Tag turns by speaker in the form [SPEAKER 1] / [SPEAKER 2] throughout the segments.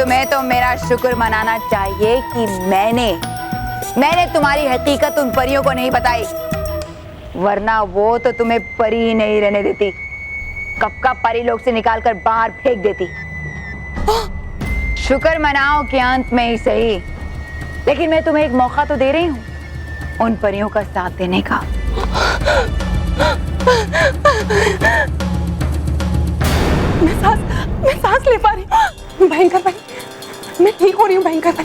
[SPEAKER 1] तुम्हें तो मेरा शुक्र मनाना चाहिए कि मैंने तुम्हारी हकीकत उन परियों को नहीं बताई, वरना वो तो तुम्हें परी ही नहीं रहने देती, कब का परी लोग से निकालकर बाहर फेंक देती। शुक्र मनाओ कि अंत में ही सही, लेकिन मैं तुम्हें एक मौका तो दे रही हूँ उन परियों का साथ देने का।
[SPEAKER 2] मैं सांस ले पा रही हूँ भयंकर भाई, मैं ठीक हो रही हूँ भयंकर भाई।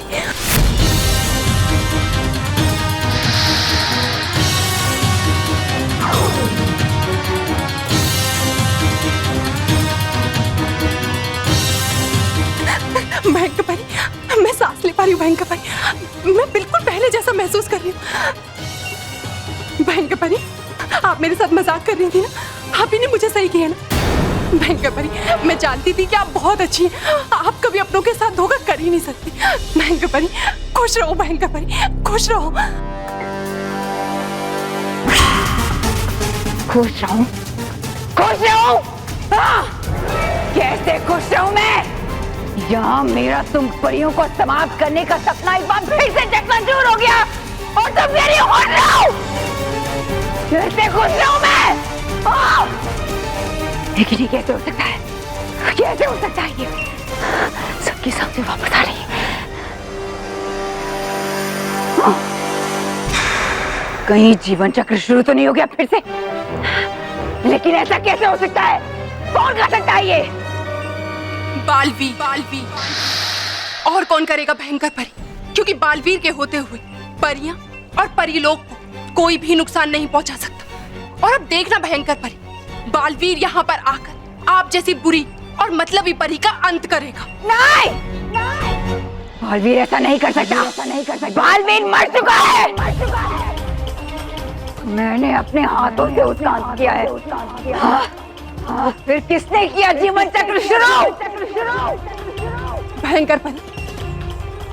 [SPEAKER 2] भयंकर भाई, मैं सांस ले पा रही हूँ भयंकर भाई, मैं बिल्कुल पहले जैसा महसूस कर रही हूँ। भयंकर भाई, आप मेरे साथ मजाक कर रही थी ना, आप ही ने मुझे सही किया ना। भयंकर परी, मैं जानती थी कि आप बहुत अच्छी हैं, आप कभी अपनों के साथ धोखा कर ही नहीं सकती। भयंकर परी, खुश रहो भयंकर परी, खुश रहो।
[SPEAKER 1] खुश रहूं? खुश रहूं? कैसे खुश रहूं मैं? यहाँ मेरा तुम परियों को समाप्त करने का सपना एक बार फिर से चकनाचूर हो गया और तुम मेरी खुश रहो। कैसे खुश रहूं मैं? लेकिन ये कैसे हो सकता है? कैसे हो सकता है? ये सबकी सबसे वापस आ रही है। कहीं जीवन चक्र शुरू तो नहीं हो गया फिर से? लेकिन ऐसा कैसे हो सकता है? कौन कर सकता है ये?
[SPEAKER 2] बालवीर और कौन करेगा भयंकर परी, क्योंकि बालवीर के होते हुए परियां और परीलोक को कोई भी नुकसान नहीं पहुंचा सकता। और अब देखना भयंकर परी, बालवीर यहाँ पर आकर आप जैसी बुरी और मतलबी परी का अंत करेगा।
[SPEAKER 1] नहीं, बालवीर ऐसा नहीं कर सकता, बालवीर मर चुका है। मैंने अपने हाथों से उसका अंत किया है। हाँ, फिर किसने किया जीवन चक्र शुरू?
[SPEAKER 2] भयंकर परी,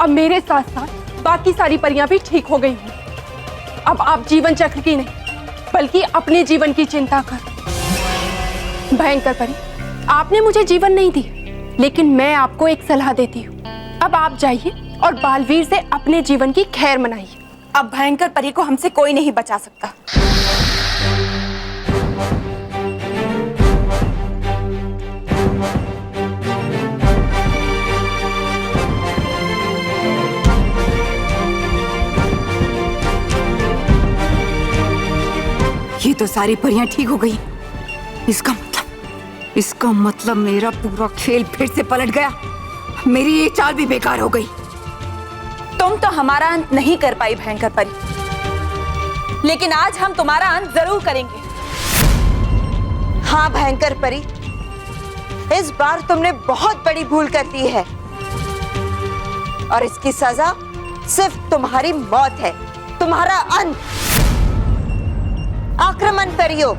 [SPEAKER 2] अब मेरे साथ साथ बाकी सारी परियां भी ठीक हो गई हैं। अब आप जीवन चक्र की नहीं बल्कि अपने जीवन की चिंता कर। भयंकर परी, आपने मुझे जीवन नहीं दी, लेकिन मैं आपको एक सलाह देती हूँ। अब आप जाइए और बालवीर से अपने जीवन की खैर मनाइए। अब भयंकर परी को हमसे कोई नहीं बचा सकता।
[SPEAKER 1] ये तो सारी परियां ठीक हो गई। इसका मतलब मेरा पूरा खेल फिर से पलट गया। मेरी ये चाल भी बेकार हो गई।
[SPEAKER 3] तुम तो हमारा अंत नहीं कर पाई भयंकर परी, लेकिन आज हम तुम्हारा अंत जरूर करेंगे। हाँ भयंकर परी, इस बार तुमने बहुत बड़ी भूल कर दी है और इसकी सजा सिर्फ तुम्हारी मौत है, तुम्हारा अंत। आक्रमण करियो।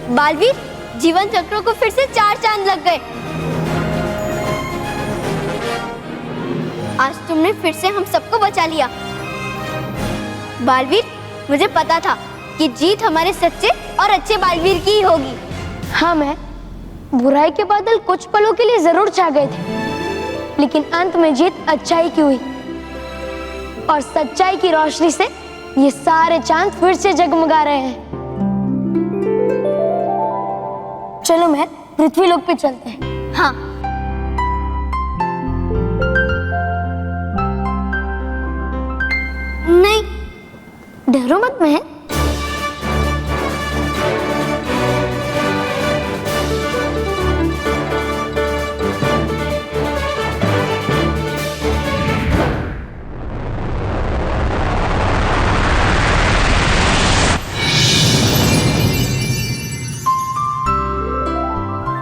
[SPEAKER 4] बालवीर, जीवन चक्रों को फिर से 4 चांद लग गए। आज तुमने फिर से हम सबको बचा लिया। बालवीर, मुझे पता था कि जीत हमारे सच्चे और अच्छे बालवीर की ही होगी।
[SPEAKER 5] हाँ, मैं बुराई के बादल कुछ पलों के लिए जरूर छा गए थे, लेकिन अंत में जीत अच्छाई की हुई और सच्चाई की रोशनी से ये सारे चांद फिर से जगमगा रहे हैं। चलो मैं पृथ्वी लोक पे चलते हैं।
[SPEAKER 4] हाँ,
[SPEAKER 5] नहीं, डरो मत मैं।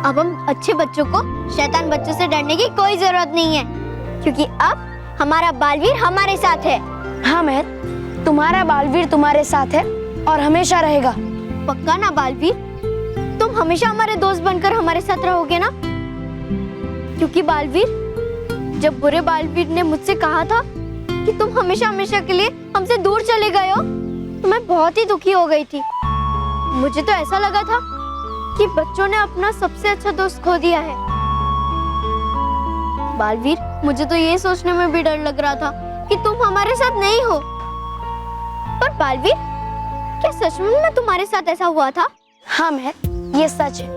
[SPEAKER 4] अब हम अच्छे बच्चों को शैतान बच्चों से डरने की कोई जरूरत नहीं है, क्योंकि अब हमारा बालवीर हमारे साथ है।
[SPEAKER 5] हाँ मेहर, तुम्हारा बालवीर तुम्हारे साथ है और हमेशा रहेगा।
[SPEAKER 4] पक्का ना बालवीर? तुम हमेशा हमारे दोस्त बनकर हमारे साथ रहोगे ना? क्योंकि बालवीर, जब बुरे बालवीर ने मुझसे कहा था कि तुम हमेशा हमेशा के लिए हमसे दूर चले गए हो, तो मैं बहुत ही दुखी हो गई थी। मुझे तो ऐसा लगा था कि बच्चों ने अपना सबसे अच्छा दोस्त खो दिया है। बालवीर, मुझे तो ये सोचने में भी डर लग रहा था कि तुम हमारे साथ नहीं हो। पर बालवीर, क्या सच में तुम्हारे साथ ऐसा हुआ था?
[SPEAKER 5] हाँ मेहर, ये सच है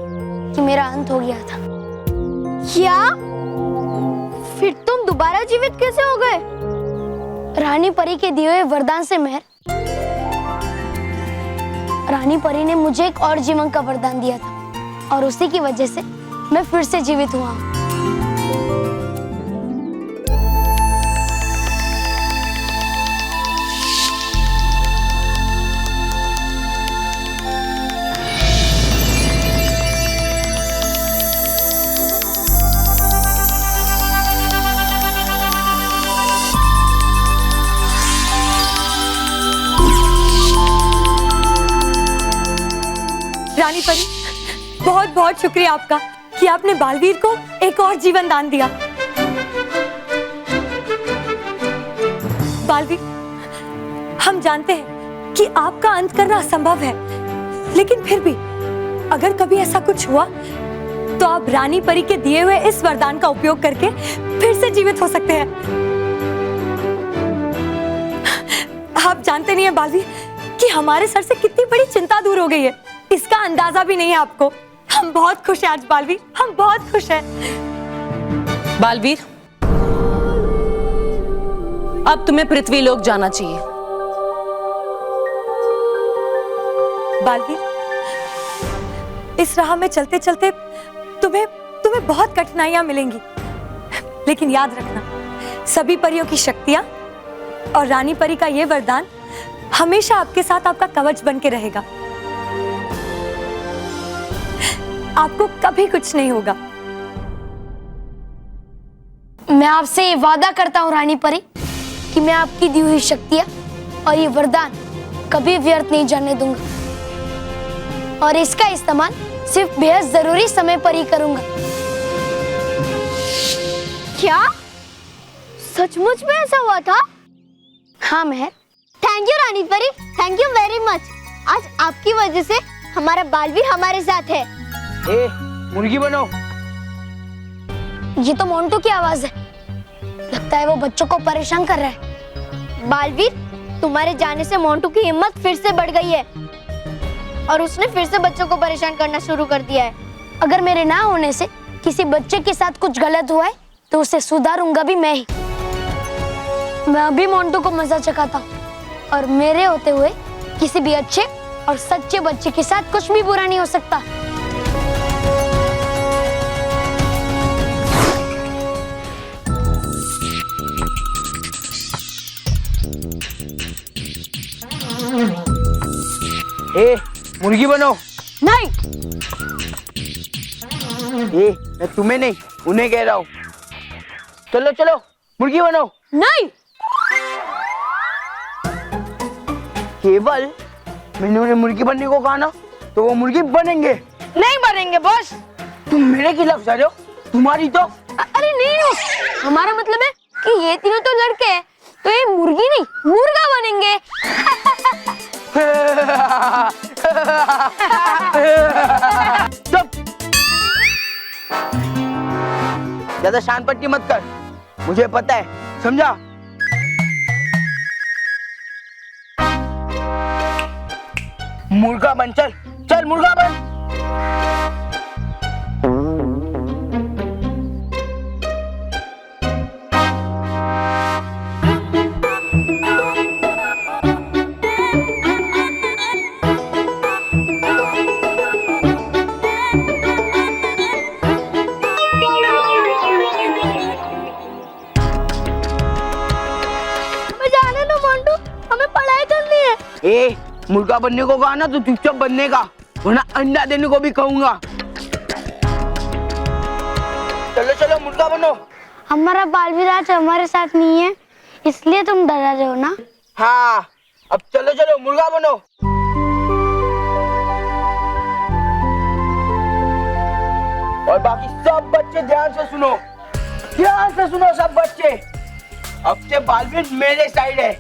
[SPEAKER 5] कि मेरा अंत हो गया था।
[SPEAKER 4] क्या? फिर तुम दोबारा जीवित कैसे हो गए?
[SPEAKER 5] रानी परी के दिए हुए वरदान से मेहर। रानी परी ने मुझे एक और जीवन का वरदान दिया था और उसी की वजह से मैं फिर से जीवित हुआ हूँ।
[SPEAKER 6] रानी परी, बहुत बहुत शुक्रिया आपका कि आपने बालवीर को एक और जीवन दान दिया। बालवीर, हम जानते हैं कि आपका अंत करना असंभव है, लेकिन फिर भी अगर कभी ऐसा कुछ हुआ तो आप रानी परी के दिए हुए इस वरदान का उपयोग करके फिर से जीवित हो सकते हैं। आप जानते नहीं है बालवीर कि हमारे सर से कितनी बड़ी चिंता दूर हो गई है, इसका अंदाजा भी नहीं है आपको। हम बहुत खुश हैं आज बालवीर, हम बहुत खुश हैं।
[SPEAKER 7] बालवीर, अब तुम्हें पृथ्वी लोक जाना चाहिए।
[SPEAKER 6] बालवीर, इस राह में चलते चलते तुम्हें बहुत कठिनाइयां मिलेंगी, लेकिन याद रखना, सभी परियों की शक्तियां और रानी परी का ये वरदान हमेशा आपके साथ आपका कवच बन के रहेगा। आपको कभी कुछ नहीं होगा।
[SPEAKER 5] मैं आपसे ये वादा करता हूँ रानी परी कि मैं आपकी दी हुई शक्तियाँ और ये वरदान कभी व्यर्थ नहीं जाने दूंगा और इसका इस्तेमाल सिर्फ बेहद जरूरी समय पर ही करूंगा।
[SPEAKER 4] क्या सचमुच में ऐसा हुआ था?
[SPEAKER 5] हाँ मेहर।
[SPEAKER 4] थैंक यू रानी परी, थैंक यू वेरी मच। आज आपकी वजह से हमारा बालवीर हमारे साथ है।
[SPEAKER 8] ए, मुर्गी बनो।
[SPEAKER 5] ये तो मोंटू की आवाज है, लगता है वो बच्चों को परेशान कर रहा है।
[SPEAKER 4] बालवीर, तुम्हारे जाने से मोंटू की हिम्मत फिर से बढ़ गई है और उसने फिर से बच्चों को परेशान करना शुरू कर दिया है।
[SPEAKER 5] अगर मेरे ना होने से किसी बच्चे के साथ कुछ गलत हुआ है तो उसे सुधारूंगा भी मैं ही। मैं अभी मोंटू को मजा चखाता हूँ और मेरे होते हुए किसी भी अच्छे और सच्चे बच्चे के साथ कुछ भी बुरा नहीं हो सकता।
[SPEAKER 8] ए, मुर्गी बनो।
[SPEAKER 2] नहीं,
[SPEAKER 8] ए, मैं तुम्हें नहीं, उन्हें कह रहा हूँ। चलो चलो, मुर्गी बनो।
[SPEAKER 2] नहीं,
[SPEAKER 8] केवल मैंने उन्हें मुर्गी बनने को कहा ना, तो वो मुर्गी बनेंगे।
[SPEAKER 1] नहीं बनेंगे बॉस।
[SPEAKER 8] तुम मेरे खिलाफ जा रहे हो? तुम्हारी तो
[SPEAKER 5] अरे नहीं, हमारा मतलब है कि ये तीनों तो लड़के हैं, तो ये मुर्गी नहीं मुर्गा बनेंगे।
[SPEAKER 8] चुप। ज्यादा शान पट्टी मत कर, मुझे पता है, समझा? मुर्गा बन, चल चल मुर्गा बन। ए, मुर्गा बनने को कहा ना तो चुपचाप बनने का, वरना अंडा देने को भी कहूंगा। मुर्गा बनो।
[SPEAKER 5] हमारा बालवीर आज हमारे साथ नहीं है, इसलिए तुम डरा रहे हो ना।
[SPEAKER 8] हाँ, अब चलो चलो मुर्गा बनो। और बाकी सब बच्चे ध्यान से सुनो, ध्यान से सुनो सब बच्चे। अब से बालवीर मेरे साइड है,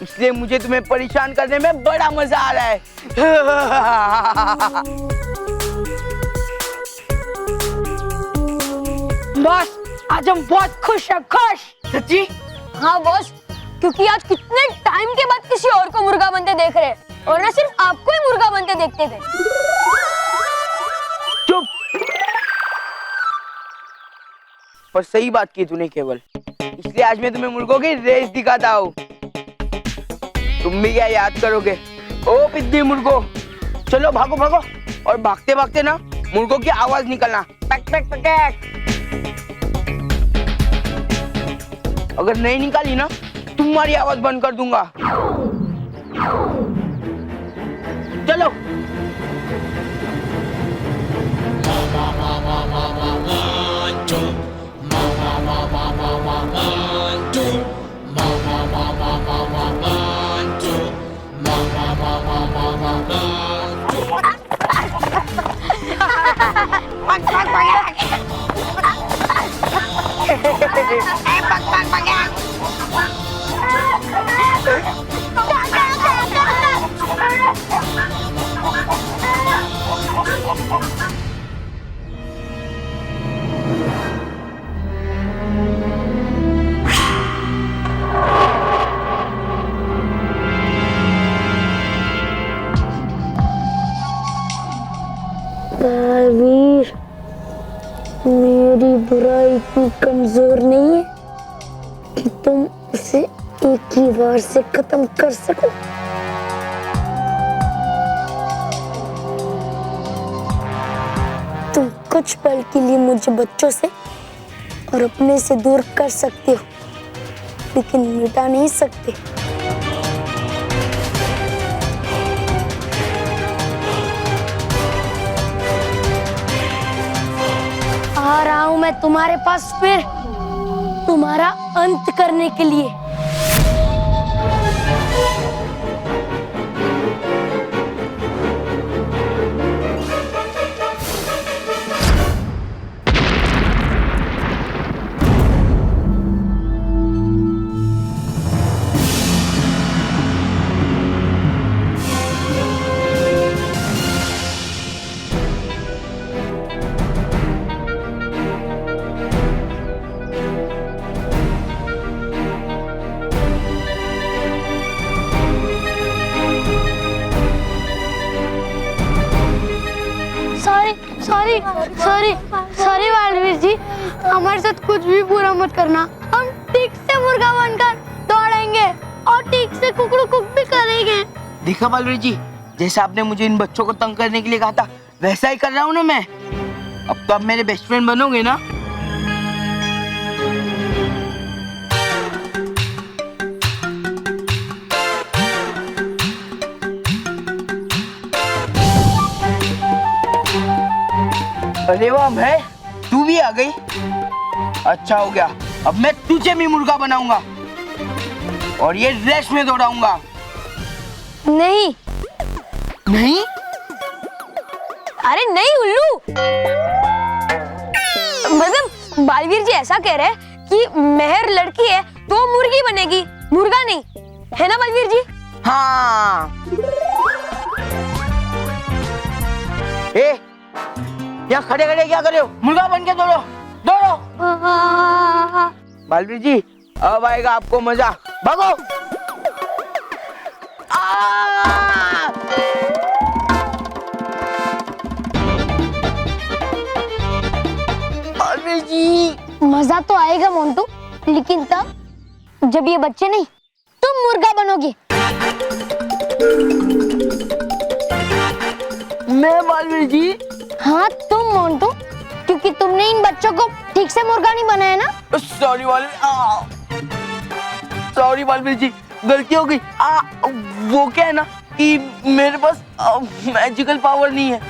[SPEAKER 8] इसलिए मुझे तुम्हें परेशान करने में बड़ा मजा आ रहा है।
[SPEAKER 1] बॉस आज हम बहुत खुश हैं, खुश।
[SPEAKER 8] सच्ची?
[SPEAKER 5] हाँ बॉस, क्योंकि आज कितने टाइम के बाद किसी और को मुर्गा बनते देख रहे हैं, और ना सिर्फ आपको ही मुर्गा बनते देखते थे।
[SPEAKER 8] चुप। पर सही बात की तूने केवल, इसलिए आज मैं तुम्हें मुर्गों की रेस दिखाता हूँ। तुम भी क्या याद करोगे? ओ पिद्दी मुर्गो, चलो भागो भागो, और भागते भागते ना मुर्गों की आवाज निकलना, टक टक टक टक। अगर नहीं निकाली ना तुम्हारी आवाज बंद कर दूंगा। चलो।
[SPEAKER 5] बालवीर, मेरी बुराई इतनी कमजोर नहीं है कि तुम उसे एक ही बार से खत्म कर सको। तुम कुछ पल के लिए मुझे बच्चों से और अपने से दूर कर सकते हो, लेकिन मिटा नहीं सकते। आ रहा हूं मैं तुम्हारे पास फिर, तुम्हारा अंत करने के लिए। सॉरी सॉरी सॉरी बालवीर जी, हमारे साथ कुछ भी बुरा मत करना। हम ठीक से मुर्गा बनकर दौड़ेंगे और ठीक से कुकड़ू कुक भी करेंगे।
[SPEAKER 8] देखा बालवीर जी, जैसा आपने मुझे इन बच्चों को तंग करने के लिए कहा था, वैसा ही कर रहा हूँ ना मैं। अब तो आप मेरे बेस्ट फ्रेंड बनोगे ना? अरे वाह, मैं तू भी आ गई। अच्छा हो गया, अब मैं तुझे भी मुर्गा बनाऊंगा और ये रेस में दौड़ाऊंगा।
[SPEAKER 5] नहीं
[SPEAKER 8] नहीं?
[SPEAKER 5] अरे नहीं उल्लू, मतलब बालवीर जी ऐसा कह रहे हैं कि मेहर लड़की है तो मुर्गी बनेगी, मुर्गा नहीं, है ना बालवीर जी?
[SPEAKER 8] हाँ। ए, यहाँ खड़े खड़े क्या कर रहे हो? मुर्गा बन के दौड़ो, दौड़ो। बालवीर जी, अब आएगा आपको मजा, भागो। बालवीर जी,
[SPEAKER 5] मजा तो आएगा मोंटू, लेकिन तब जब ये बच्चे नहीं तुम मुर्गा बनोगे।
[SPEAKER 8] मैं बालवीर जी?
[SPEAKER 5] हाँ तुम मोंटू, क्योंकि तुमने इन बच्चों को ठीक से मुर्गा नहीं बनाया ना।
[SPEAKER 8] सॉरी बालवीर, सॉरी बालवीर जी, गलती हो गई। वो क्या है ना कि मेरे पास मैजिकल पावर नहीं है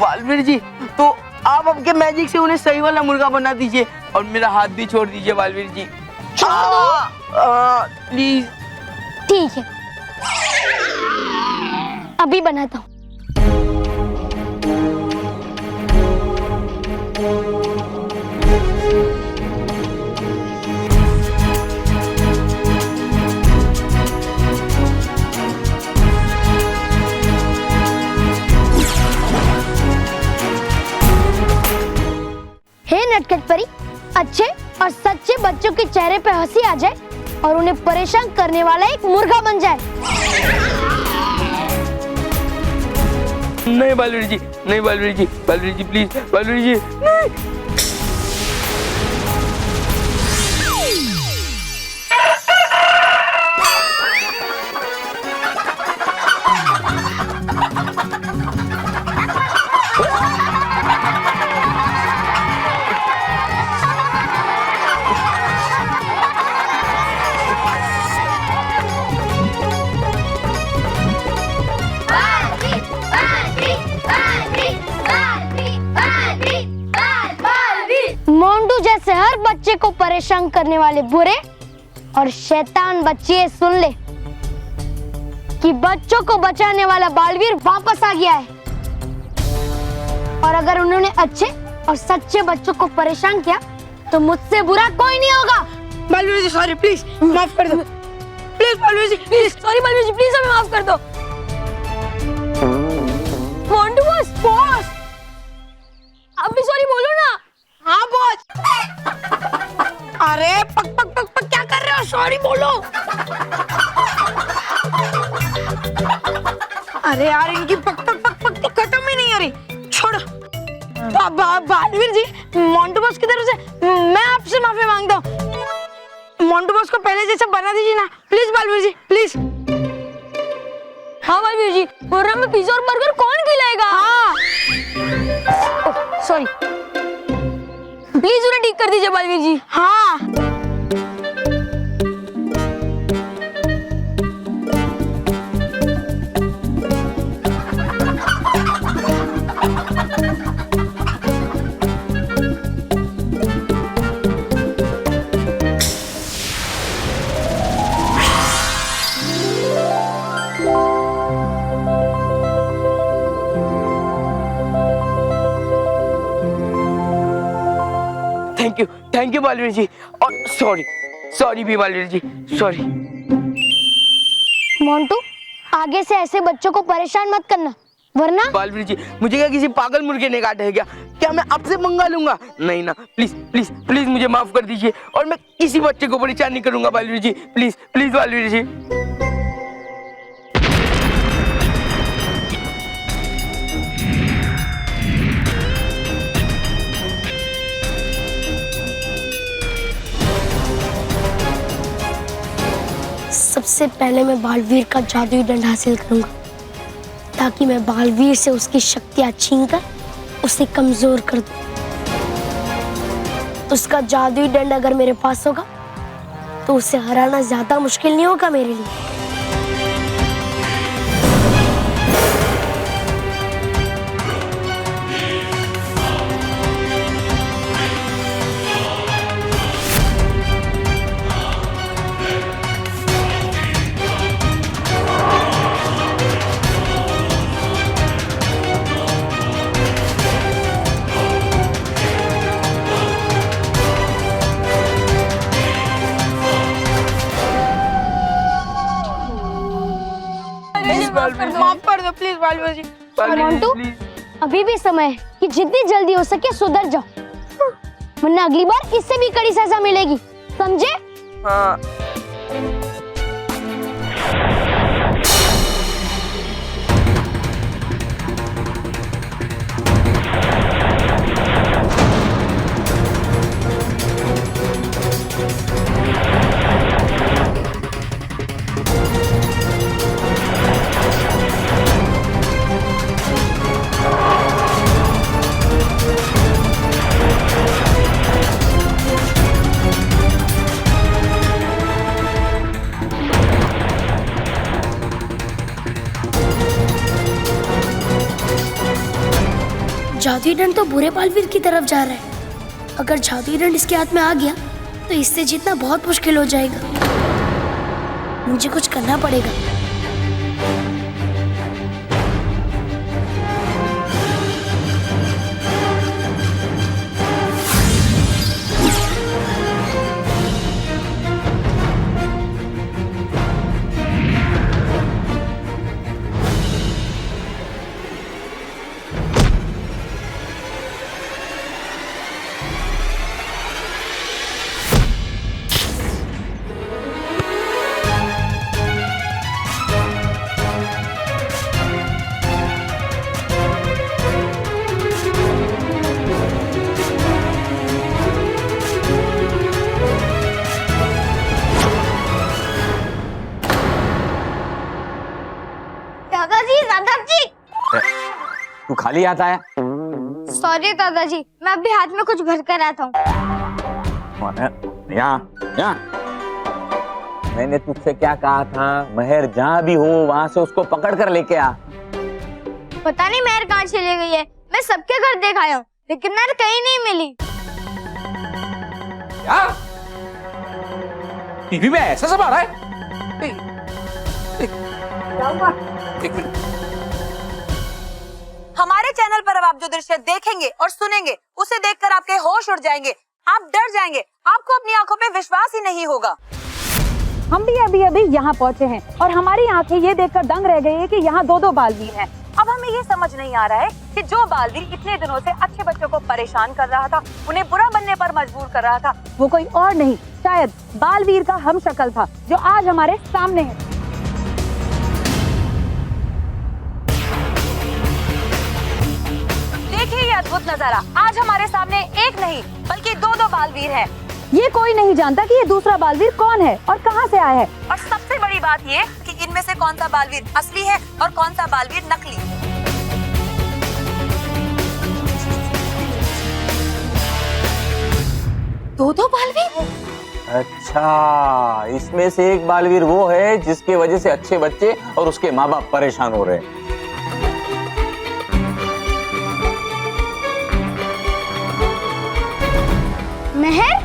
[SPEAKER 8] बालवीर जी, तो आप आपके मैजिक से उन्हें सही वाला मुर्गा बना दीजिए और मेरा हाथ भी छोड़ दीजिए बालवीर जी। प्लीज।
[SPEAKER 5] ठीक है, अभी बनाता हूँ। हे नटखट परी, अच्छे और सच्चे बच्चों के चेहरे पे हंसी आ जाए और उन्हें परेशान करने वाला एक मुर्गा बन जाए।
[SPEAKER 8] नहीं बालवीर जी, नहीं बालवीर जी, बालवीर जी प्लीज, बालवीर जी नहीं।
[SPEAKER 5] मोंटू जैसे हर बच्चे को परेशान करने वाले बुरे और शैतान बच्चे ये सुन ले कि बच्चों को बचाने वाला बालवीर वापस आ गया है। और अगर उन्होंने अच्छे और सच्चे बच्चों को परेशान किया तो मुझसे बुरा कोई नहीं होगा।
[SPEAKER 1] बालवीर जी सॉरी, प्लीज माफ कर दो। Please Balveer ji, please sorry Balveer ji, please हमें माफ कर दो। मोंटू बॉस, अब भी सॉरी बोलो ना। हाँ बॉस। अरे पक पक पक पक क्या कर रहे हो, सॉरी बोलो। अरे यार इनकी पक पक पक पक तो खत्म ही नहीं हो रही, छोड़ो। बालवीर जी, मोंटू बॉस की तरफ से मैं आपसे माफी मांगता हूँ। मोंटू बॉस को पहले जैसा बना दीजिए ना, प्लीज बालवीर जी, प्लीज। हाँ बालवीर जी, प्रोग्राम में पिज्जा और बर्गर कौन खिलाएगा? हाँ सॉरी, प्लीज उन्हें ठीक कर दीजिए बालवीर जी। हाँ
[SPEAKER 8] थैंक यू बालवीर जी, और सॉरी भी बालवीर जी, सॉरी।
[SPEAKER 5] मोंटू, आगे से ऐसे बच्चों को परेशान मत करना, वरना।
[SPEAKER 8] बालवीर जी, मुझे क्या किसी पागल मुर्गे ने काटा है क्या मैं आपसे मंगा लूंगा? नहीं ना, प्लीज प्लीज प्लीज मुझे माफ कर दीजिए और मैं किसी बच्चे को परेशान नहीं करूंगा बालवीर जी, प्लीज प्लीज बालवीर जी।
[SPEAKER 5] सबसे पहले मैं बालवीर का जादुई दंड हासिल करूंगा ताकि मैं बालवीर से उसकी शक्तियां छीनकर उसे कमजोर कर दूं। उसका जादुई दंड अगर मेरे पास होगा तो उसे हराना ज्यादा मुश्किल नहीं होगा मेरे लिए।
[SPEAKER 1] माफ कर दो प्लीज बालवीर जी।
[SPEAKER 5] मोंटू, अभी भी समय है कि जितनी जल्दी हो सके सुधर जाओ, वरना अगली बार इससे भी कड़ी सजा मिलेगी, समझे?
[SPEAKER 8] हाँ।
[SPEAKER 5] जादुई दंड तो बुरे बालवीर की तरफ जा रहा है। अगर जादुई दंड इसके हाथ में आ गया तो इससे जीतना बहुत मुश्किल हो जाएगा। मुझे कुछ करना पड़ेगा।
[SPEAKER 4] दादाजी
[SPEAKER 9] तू खाली हाथ आया?
[SPEAKER 4] सॉरी दादाजी, मैं अभी हाथ में कुछ भर कर आता हूँ।
[SPEAKER 9] यहाँ मैंने तुझसे क्या कहा था? महर जहाँ भी हो वहाँ से उसको पकड़ कर लेके आ।
[SPEAKER 4] पता नहीं महर कहाँ चली गई है। मैं सबके घर देख आया हूँ लेकिन महर कहीं नहीं मिली।
[SPEAKER 9] क्या? टीवी में ऐसा सब आ रहा है? एक मिनट।
[SPEAKER 6] हमारे चैनल पर अब आप जो दृश्य देखेंगे और सुनेंगे उसे देखकर आपके होश उड़ जाएंगे, आप डर जाएंगे, आपको अपनी आंखों पे विश्वास ही नहीं होगा।
[SPEAKER 10] हम भी अभी अभी यहाँ पहुँचे हैं और हमारी आंखें ये देखकर दंग रह गई है कि यहाँ दो दो बालवीर हैं।
[SPEAKER 6] अब हमें ये समझ नहीं आ रहा है कि जो बालवीर इतने दिनों से अच्छे बच्चों को परेशान कर रहा था, उन्हें बुरा बनने पर मजबूर कर रहा था,
[SPEAKER 10] वो कोई और नहीं, शायद बालवीर का हमशक्ल था जो आज हमारे सामने है।
[SPEAKER 6] देखिए ये अद्भुत नजारा। आज हमारे सामने एक नहीं बल्कि दो दो बालवीर हैं।
[SPEAKER 10] ये कोई नहीं जानता कि ये दूसरा बालवीर कौन है और कहाँ से आया है।
[SPEAKER 6] और सबसे बड़ी बात ये कि इनमें से कौन सा बालवीर असली है और कौन सा बालवीर नकली।
[SPEAKER 2] दो दो बालवीर?
[SPEAKER 9] अच्छा, इसमें से एक बालवीर वो है जिसके वजह से अच्छे बच्चे और उसके माँ बाप परेशान हो रहे हैं।
[SPEAKER 4] महर?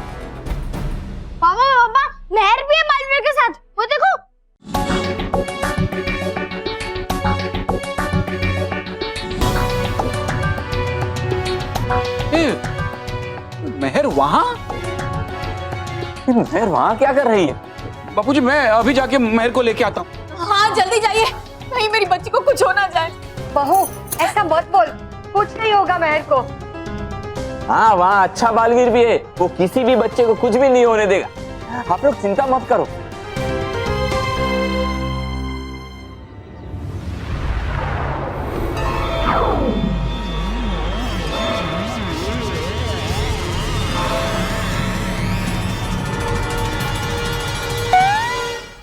[SPEAKER 4] पापा महर भी है बालवीर के साथ, वो देखो।
[SPEAKER 9] महर वहाँ? महर वहाँ क्या कर रही है?
[SPEAKER 11] बापूजी मैं अभी जाके महर को लेके आता हूँ।
[SPEAKER 2] हाँ जल्दी जाइए, कहीं मेरी बच्ची को कुछ हो ना जाए।
[SPEAKER 6] बहू ऐसा मत बोल, कुछ नहीं होगा महर को।
[SPEAKER 9] हाँ वहाँ अच्छा बालवीर भी है, वो किसी भी बच्चे को कुछ भी नहीं होने देगा। आप लोग चिंता मत करो।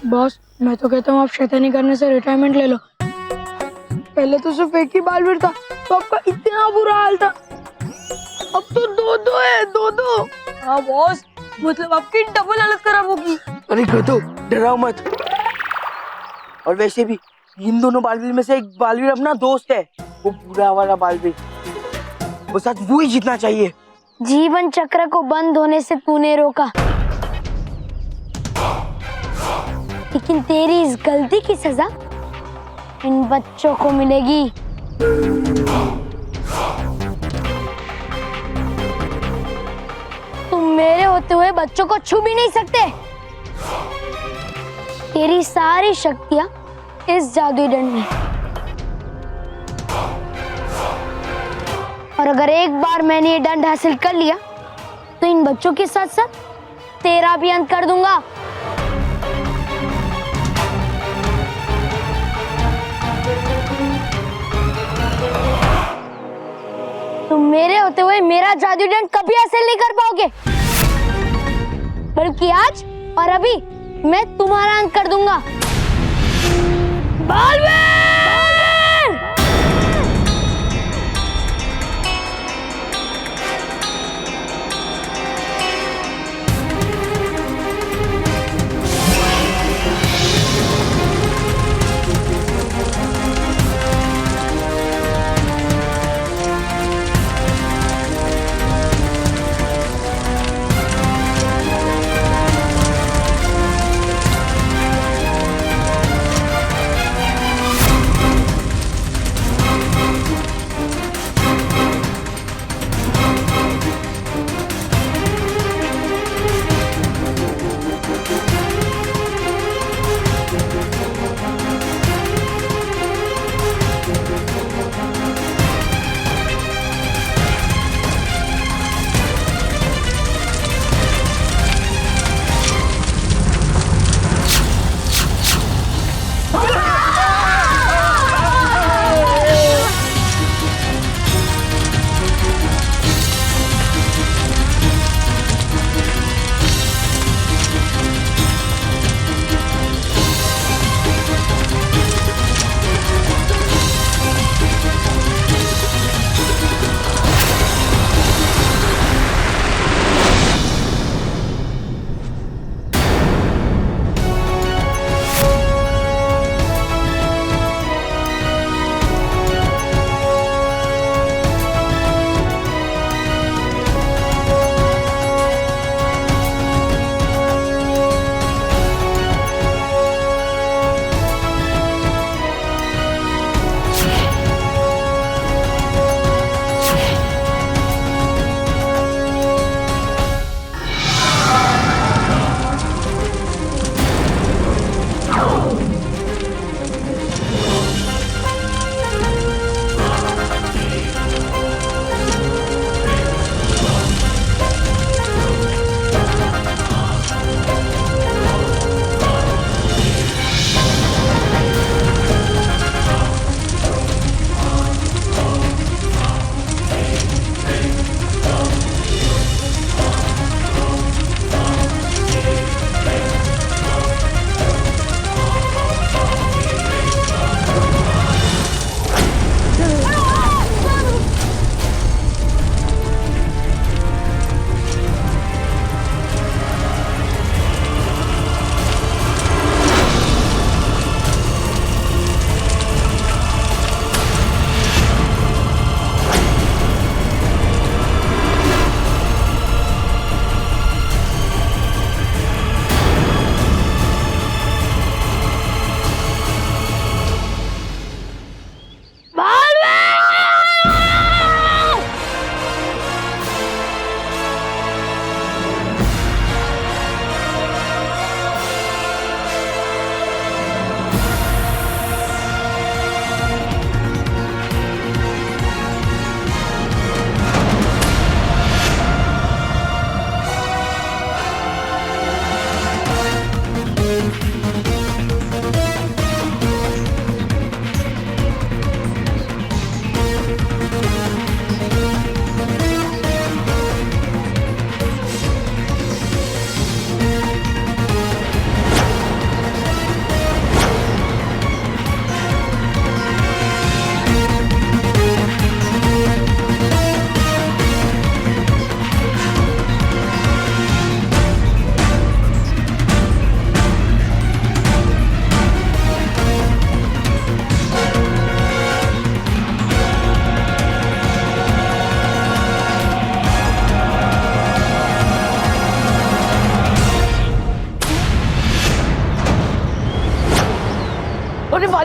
[SPEAKER 5] बॉस, मैं तो कहता हूँ आप शैतानी करने से रिटायरमेंट ले लो। पहले तो सिर्फ एक ही बालवीर था तो आपका इतना बुरा हाल था, अब तो दो दो है, दो दो।
[SPEAKER 6] हाँ बॉस, मतलब आपकी डबल हालत खराब होगी।
[SPEAKER 8] अरे गधो, डराओ मत। और वैसे भी इन दोनों बालवीर में से एक बालवीर अपना दोस्त है, वो बुरा वाला बालवीर। वो सच वो ही जीतना चाहिए।
[SPEAKER 5] जीवन चक्र को बंद होने से तूने रोका, लेकिन तेरी इस गलती की सजा इन बच्चों को मिलेगी। तुम मेरे होते हुए बच्चों को छू भी नहीं सकते। तेरी सारी शक्तियां इस जादुई दंड में, और अगर एक बार मैंने ये दंड हासिल कर लिया तो इन बच्चों के साथ साथ तेरा भी अंत कर दूंगा। तुम मेरे होते हुए मेरा जादुई दंड कभी हासिल नहीं कर पाओगे, बल्कि आज और अभी मैं तुम्हारा अंत कर दूंगा। बालवीर!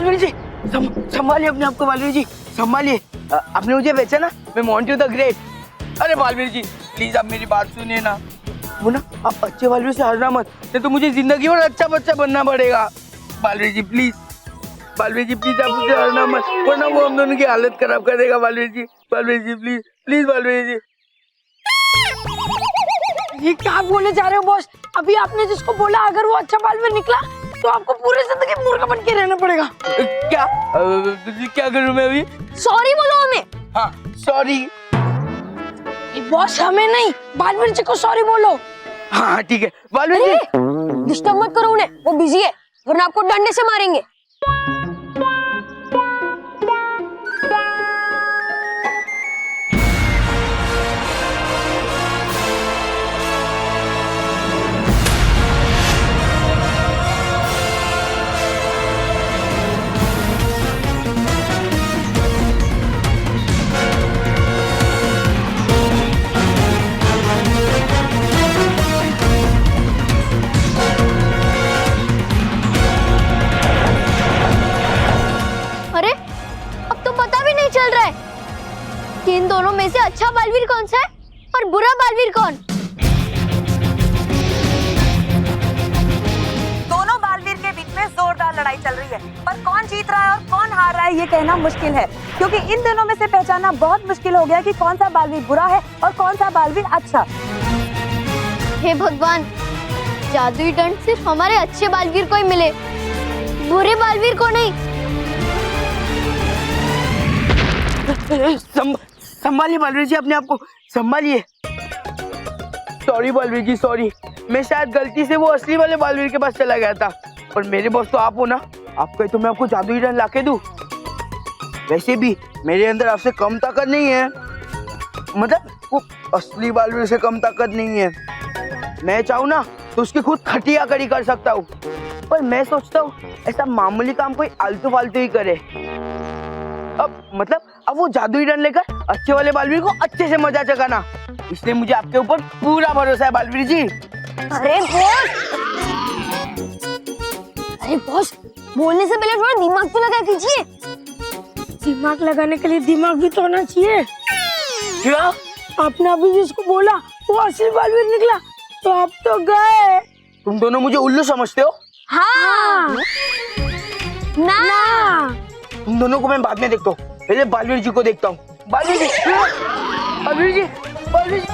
[SPEAKER 8] बालवीर जी संभालिए अपने आप को, बालवीर जी संभालिए। आपने मुझे बेचा ना, मैं मोंटू द ग्रेट। अरे बालवीर जी प्लीज आप मेरी बात सुनिए ना, वो ना आप अच्छे बालवीर से हारना मत, नहीं तो मुझे जिंदगी और अच्छा बच्चा बनना पड़ेगा। बालवीर जी प्लीज, बालवीर जी प्लीज आप मुझे हारना मत, वरना वो हम दोनों की हालत खराब कर देगा। बालवीर जी प्लीज प्लीज बालवीर जी।
[SPEAKER 1] ये क्या बोले जा रहे हो बॉस? अभी आपने जिसको बोला अगर वो अच्छा बालवीर निकला तो आपको पूरी जिंदगी मूर्ख बन के रहना पड़ेगा।
[SPEAKER 8] क्या करूं मैं अभी?
[SPEAKER 1] सॉरी बोलो हमें।
[SPEAKER 8] हाँ सॉरी।
[SPEAKER 1] बॉस हमें नहीं, बालवीर जी को सॉरी बोलो।
[SPEAKER 8] हाँ ठीक है बालवीर जी।
[SPEAKER 1] डिस्टर्ब मत करो उन्हें, वो बिजी है, वरना आपको डंडे से मारेंगे।
[SPEAKER 4] अरे अब तो पता भी नहीं चल रहा है कि इन दोनों में से अच्छा बालवीर कौन सा है और बुरा बालवीर कौन।
[SPEAKER 10] दोनों बालवीर के बीच में जोरदार लड़ाई चल रही है, पर कौन जीत रहा है और कौन हार रहा है ये कहना मुश्किल है, क्योंकि इन दोनों में से पहचानना बहुत मुश्किल हो गया कि कौन सा बालवीर बुरा है और कौन सा बालवीर अच्छा।
[SPEAKER 4] हे भगवान, जादुई दंड सिर्फ हमारे अच्छे बालवीर को ही मिले, बुरे बालवीर को नहीं।
[SPEAKER 8] संभालिए बालवीर जी, अपने आप को संभालिए। सॉरी बालवीर जी सॉरी, मैं शायद गलती से वो असली वाले बालवीर के पास चला गया था, पर मेरे बॉस तो आप हो ना, आप कहे तो मैं आपको जादुई दंड लाके दूं। वैसे भी मेरे अंदर आपसे कम ताकत नहीं है, मतलब वो असली बालवीर से कम ताकत नहीं है। मैं चाहूँ ना तो उसकी खुद खटिया कड़ी कर सकता हूँ, पर मैं सोचता हूँ ऐसा मामूली काम कोई आलतू फालतू ही करे। अब वो जादुई दंड लेकर अच्छे वाले बालवीर को अच्छे से मजा चकाना, इसलिए मुझे आपके ऊपर पूरा भरोसा है बालवीर जी।
[SPEAKER 5] अरे बॉस, बोलने से पहले थोड़ा दिमाग तो लगा कीजिए।
[SPEAKER 1] दिमाग लगाने के लिए दिमाग भी तो होना चाहिए।
[SPEAKER 8] क्या
[SPEAKER 1] आपने अभी जिसको बोला वो असली बालवीर निकला, तो आप तो गए।
[SPEAKER 8] तुम दोनों मुझे उल्लू समझते हो?
[SPEAKER 5] हाँ ना,
[SPEAKER 8] तुम दोनों को मैं बाद में देखता हूँ, पहले बालवीर जी को देखता हूँ। बालवीर जी, बालवीर जी, बालवीर जी।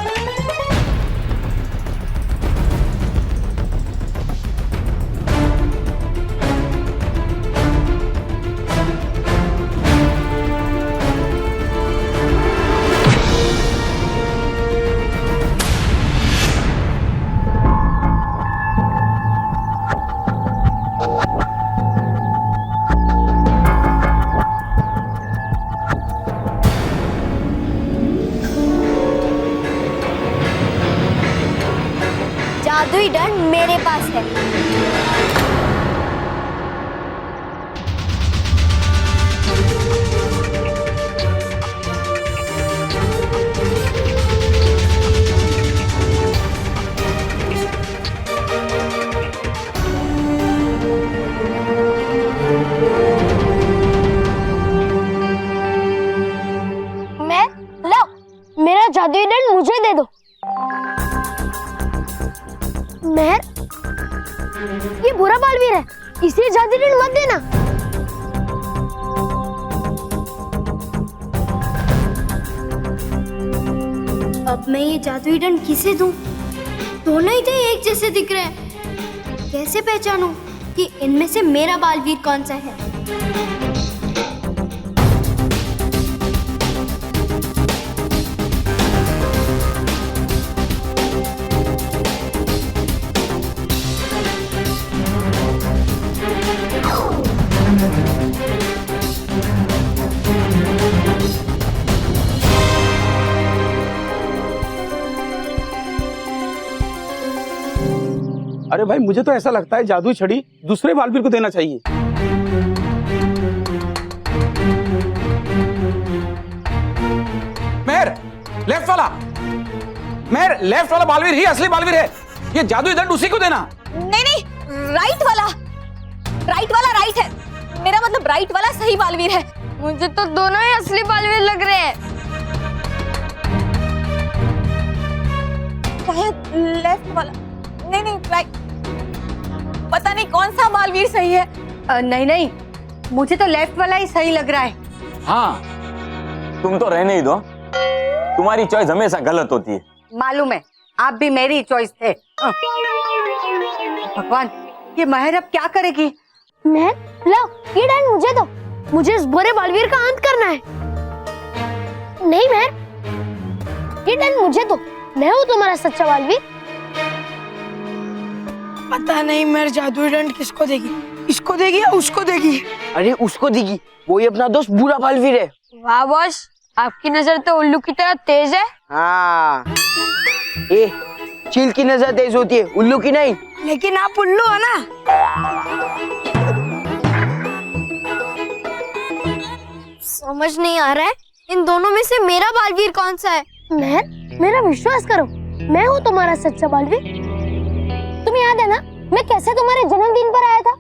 [SPEAKER 4] जादुई दंड मेरे पास है।
[SPEAKER 5] मैं लो, मेरा जादुई दंड मुझे दे दो। मेहर, ये बुरा बालवीर है, इसे जादुई दंड मत देना। अब मैं ये जादुई दंड किसे दूं? दोनों ही तो एक जैसे दिख रहे हैं, कैसे पहचानूं कि इनमें से मेरा बालवीर कौन सा है?
[SPEAKER 11] अरे भाई मुझे तो ऐसा लगता है जादुई छड़ी दूसरे बालवीर को देना चाहिए। मेहर, लेफ्ट वाला, मेहर लेफ्ट वाला बालवीर ही असली बालवीर है, ये जादुई दंड उसी को देना।
[SPEAKER 10] नहीं नहीं, राइट वाला राइट है, मेरा मतलब
[SPEAKER 4] राइट वाला सही बालवीर है। मुझे तो दोनों ही असली बालवीर लग रहे हैं।
[SPEAKER 10] शायद लेफ्ट वाला, नहीं राइट, पता नहीं कौन सा बालवीर सही है।
[SPEAKER 6] नहीं, मुझे तो लेफ्ट वाला ही सही लग रहा है।
[SPEAKER 9] हाँ, तुम तो रहने ही दो, तुम्हारी चॉइस हमेशा गलत होती है।
[SPEAKER 6] मालूम है, आप भी मेरी चॉइस थे। भगवान, ये महर अब क्या करेगी?
[SPEAKER 5] मैं लाओ ये डंड मुझे दो, मुझे इस बुरे बालवीर का अंत करना है। नहीं महर, ये डंड मुझे दो, मैं हूँ तुम्हारा सच्चा बालवीर।
[SPEAKER 1] पता नहीं मेरे जादुई दंड किसको देगी, इसको देगी या उसको देगी?
[SPEAKER 8] अरे उसको देगी, वो ही अपना दोस्त बुरा बालवीर है।
[SPEAKER 5] वाह बॉस, आपकी नजर तो उल्लू की तरह तेज है।
[SPEAKER 8] हाँ, ए, चील की नजर तेज होती है, उल्लू की नहीं।
[SPEAKER 1] लेकिन आप उल्लू हो ना।
[SPEAKER 4] समझ नहीं आ रहा है इन दोनों में से मेरा बालवीर कौन सा है।
[SPEAKER 5] महर, मेरा विश्वास करो, मैं हूँ तुम्हारा सच्चा बालवीर। तुम्हें याद है ना मैं कैसे तुम्हारे जन्मदिन पर आया था?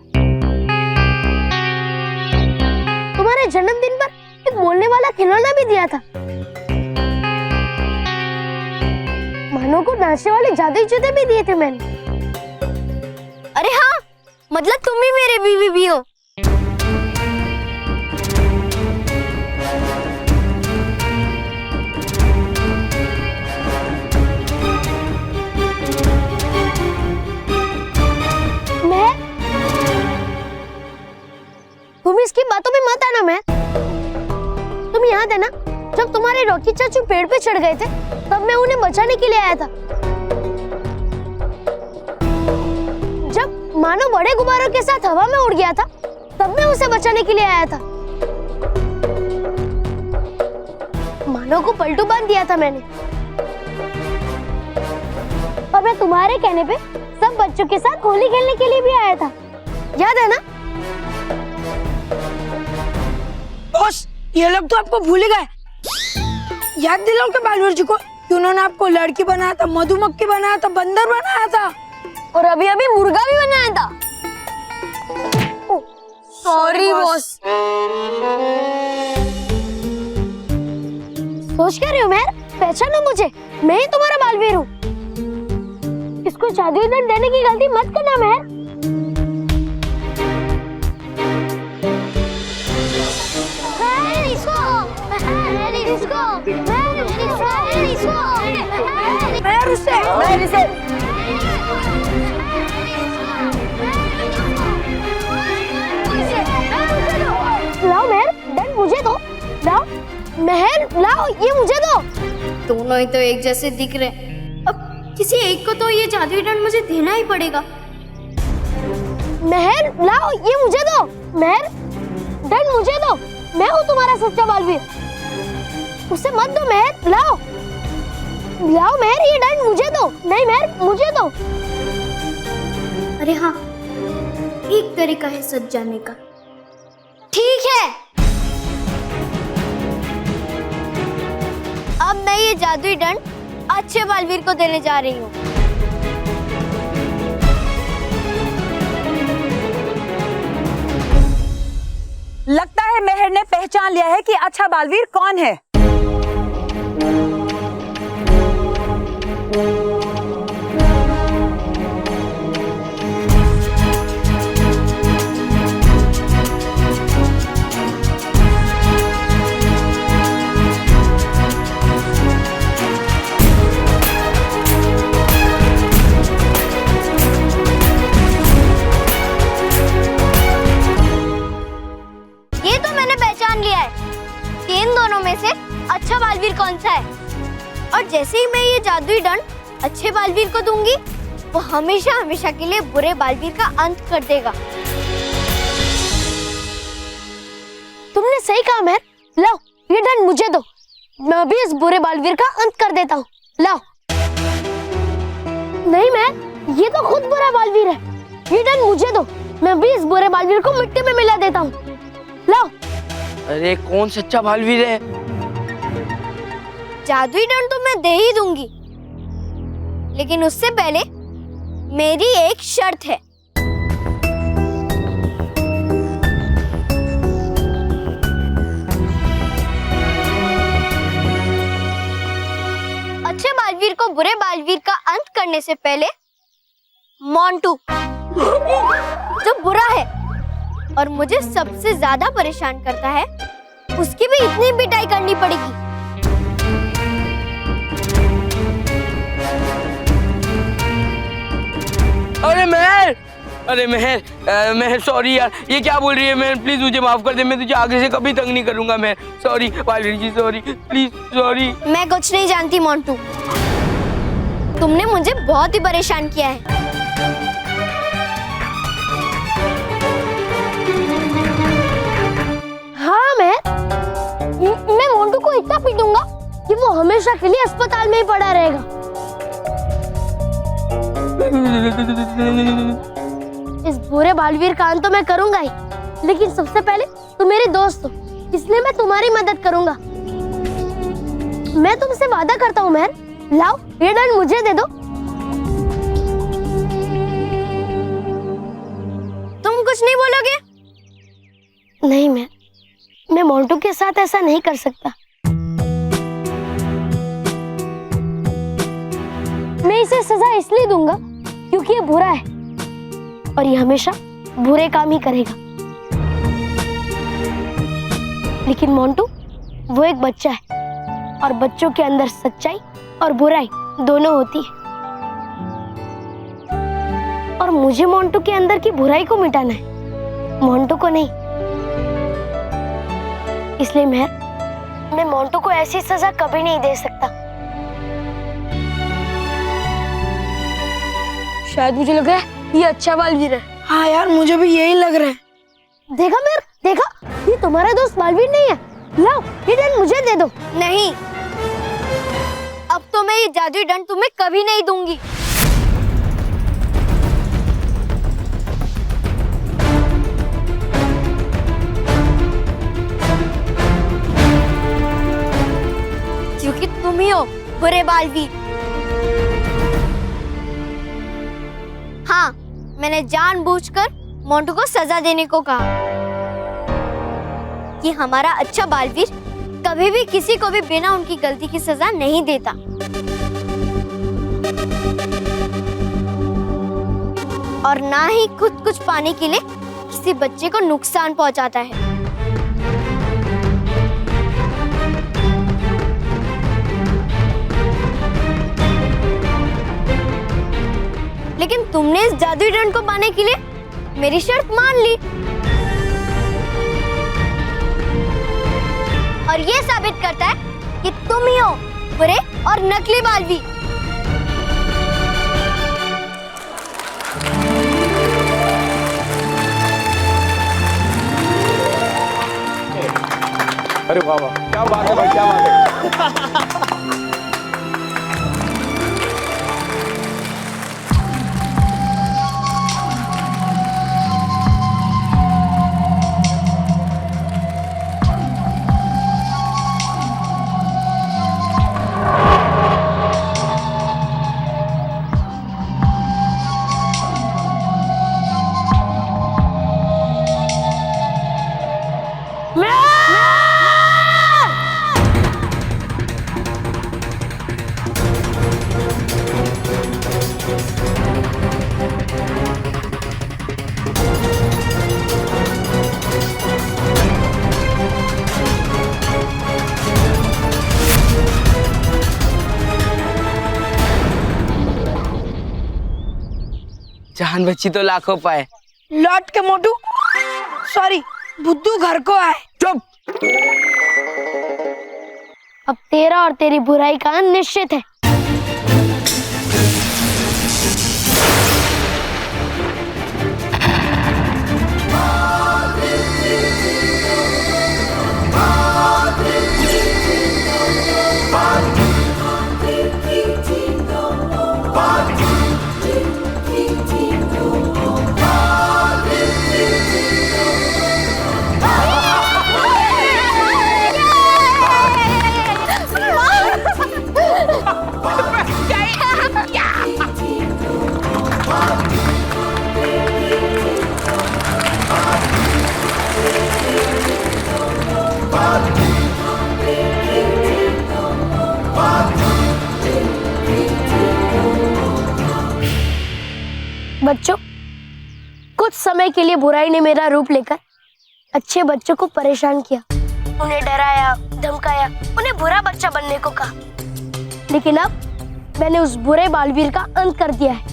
[SPEAKER 5] तुम्हारे जन्मदिन पर एक बोलने वाला खिलौना भी दिया था। मानो को नाचने वाले जादुई जूते भी दिए थे मैंने।
[SPEAKER 4] अरे हाँ, मतलब तुम ही मेरे बीवी भी हो।
[SPEAKER 5] तुम इसकी बातों में मत आना। मैं तुम याद है ना जब तुम्हारे रॉकी चाचू पेड़ पे चढ़ गए थे, तब मैं उन्हें बचाने के लिए आया था। जब मानो बड़े गुब्बारों के साथ हवा में उड़ गया था, तब मैं उसे बचाने के लिए आया था। मानो को पलटू बांध दिया था मैंने, और मैं तुम्हारे कहने पे सब बच्चों के साथ होली खेलने के लिए भी आया था। याद है ना?
[SPEAKER 1] बॉस, ये लोग तो आपको भूल गए। याद दिलाओ के बालवीर जी को कि उन्होंने आपको लड़की बनाया था, मधुमक्खी बनाया था, बंदर बनाया था,
[SPEAKER 5] और अभी अभी मुर्गा भी बनाया था। Sorry boss. सोच क्या रही हो महर? पहचानो मुझे, मैं ही तुम्हारा बालवीर हूँ। इसको जादुई दंड देने की गलती मत करना महर। लाओ महर, दंड मुझे दो। लाओ महर, लाओ ये मुझे दो।
[SPEAKER 4] दोनों ही तो एक जैसे दिख रहे, अब किसी एक को तो ये जादुई दंड मुझे देना ही पड़ेगा।
[SPEAKER 5] महर, लाओ ये मुझे दो। महर, दंड मुझे दो, मैं हूँ तुम्हारा सच्चा बालवीर। उसे मत दो महर, लाओ लाओ महर, ये दंड मुझे दो। नहीं महर, मुझे दो।
[SPEAKER 4] अरे हाँ, एक तरीका है सच जाने का। ठीक है, अब मैं ये जादुई दंड अच्छे बालवीर को देने जा रही हूँ।
[SPEAKER 10] लगता है मेहर ने पहचान लिया है कि अच्छा बालवीर कौन है।
[SPEAKER 4] ये तो मैंने पहचान लिया है कि इन दोनों में से अच्छा बालवीर कौन सा है। और जैसे ही मैं ये जादुई दंड अच्छे बालवीर को दूंगी, वो हमेशा हमेशा के लिए बुरे बालवीर का अंत कर देगा।
[SPEAKER 5] तुमने सही कहा महर। लाओ ये दंड मुझे दो, मैं भी इस बुरे बालवीर का अंत कर देता हूँ। लाओ। नहीं महर, ये तो खुद बुरा बालवीर है। ये दंड मुझे दो, मैं भी इस बुरे बालवीर को मिट्टी में मिला देता हूँ। लाओ।
[SPEAKER 8] अरे कौन सच्चा बालवीर है?
[SPEAKER 4] जादुई दंड तो मैं दे ही दूंगी, लेकिन उससे पहले मेरी एक शर्त है। बालवीर को बुरे बालवीर का अंत करने से पहले मोंटू जो बुरा है और मुझे सबसे ज्यादा परेशान करता है, उसकी भी इतनी पिटाई करनी पड़ेगी।
[SPEAKER 8] अरे मेहर सॉरी यार, ये क्या बोल रही है मेहर? प्लीज मुझे माफ कर दे, मैं तुझे आगे से कभी तंग नहीं करूंगा Mehar. Sorry Balveer ji, sorry please, sorry.
[SPEAKER 4] मैं कुछ नहीं जानती मोंटू, तुमने मुझे बहुत ही परेशान किया है।
[SPEAKER 5] हाँ मैं मोंटू को इतना पीटूंगा कि वो हमेशा के लिए अस्पताल में ही पड़ा रहेगा। इस बुरे बालवीर का अंत तो मैं करूंगा ही, लेकिन सबसे पहले तुम मेरे दोस्त हो, इसलिए मैं तुम्हारी मदद करूंगा। मैं तुमसे वादा करता हूँ मेहर, लाओ ये दंड मुझे दे दो।
[SPEAKER 4] तुम कुछ नहीं बोलोगे?
[SPEAKER 5] नहीं मैं मोंटू के साथ ऐसा नहीं कर सकता। मैं इसे सजा इसलिए दूंगा क्योंकि ये बुरा है और ये हमेशा बुरे काम ही करेगा। लेकिन मोंटू वो एक बच्चा है और बच्चों के अंदर सच्चाई और बुराई दोनों होती है, और मुझे मोंटू के अंदर की बुराई को मिटाना है, मोंटू को नहीं। इसलिए मैं मोंटू को ऐसी सजा कभी नहीं दे सकता।
[SPEAKER 1] शायद मुझे लग रहा है ये अच्छा बालवीर है।
[SPEAKER 5] हाँ यार, मुझे भी यही लग रहा है। देखा मेहर, देखा, ये तुम्हारा दोस्त बालवीर नहीं है। लाओ ये दंड मुझे दे दो।
[SPEAKER 4] नहीं, अब तो मैं ये जादुई दंड तुम्हें कभी नहीं दूंगी। क्योंकि तुम ही हो बुरे बालवीर। हाँ, मैंने जानबूझकर मोंटू को सजा देने को कहा कि हमारा अच्छा बालवीर कभी भी किसी को भी बिना उनकी गलती की सजा नहीं देता। और ना ही खुद कुछ पाने के लिए किसी बच्चे को नुकसान पहुंचाता है। लेकिन तुमने इस जादुई दंड को पाने के लिए मेरी शर्त मान ली, और ये साबित करता है कि तुम ही हो बुरे और नकली बालवीर।
[SPEAKER 11] अरे वाह वाह, क्या बात है भाई, क्या बात है।
[SPEAKER 8] जान बच्ची तो लाखों पाए।
[SPEAKER 1] लौट के मोटू, सॉरी बुद्धू घर को आए।
[SPEAKER 8] चुप।
[SPEAKER 5] अब तेरा और तेरी बुराई का अंत निश्चित है। बच्चों, कुछ समय के लिए बुराई ने मेरा रूप लेकर अच्छे बच्चों को परेशान किया, उन्हें डराया, धमकाया, उन्हें बुरा बच्चा बनने को कहा। लेकिन अब मैंने उस बुरे बालवीर का अंत कर दिया है